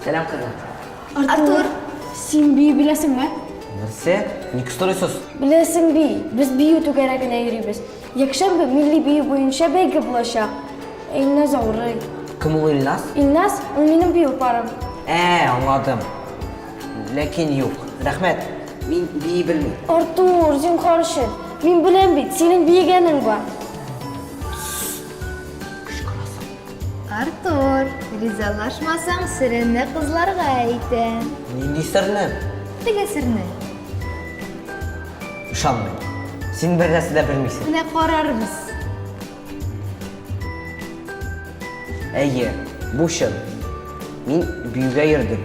Selam kızım. Artur, sen biyi bilesin mi? Nerse? Ne soruyorsunuz? Bilesin biyi. Biz biyi tükerekine yürüyoruz. Yakşamda milli biyi boyunca belki bulaşa. Ne zorlu. Kim o İlnaz? İlnaz, o benim biyi param. Anladım. Lakin yok. Rahmet. Ben biyi bilmeyim. Artur, sen karışın. Ben bilen bit, senin biyi gelin var. Artur, rizalaşmasan sirinni kızlarga ayten. Neydi sırrını? Dige sirni. Uşanmayın. Sen bir nasıl da bilmeysin. Ne kararımız? Bu şıl. Ben büyüge yırdım.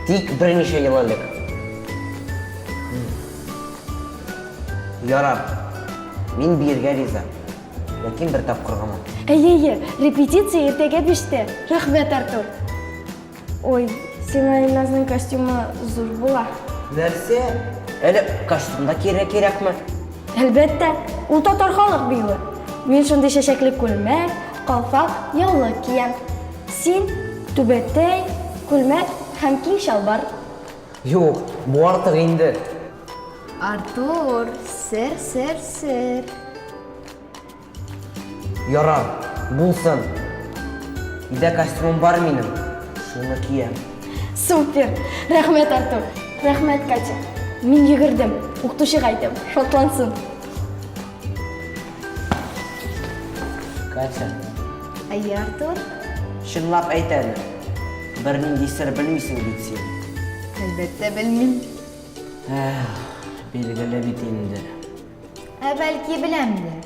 Dik bir neçe yıllık. Yarar. Ben bir yerge rizam. Lakin bir tapkır gama. Repetitsiya ertaga 5'te. Rahmat Artur. Oy, sen İlnaz'ın kostümü zor bular. Nerse? Öyle kostümda kerak mı? Albatta, u tatarxonlik biyi. Men shunday shashakli ko'lmak, qalfoq, yog'liq kiyam. Sen tubatay, ko'lmak ham keng shalbar. Yok, bu artık indi. Artur, sir. Yarar, bulsun. Bir de kostümüm var benim. Şunu kiyem. Super. Rahmat Artur. Rahmat Katya. Men yugurdim. O'qituvchiga aytdim. Shodlansin. Kaça? Ay Artur, Şınlap aytadi. Bir nindi sir bilmeysin bitsin. elbette bilmem. Belgile bitindi. Belki bilemdi.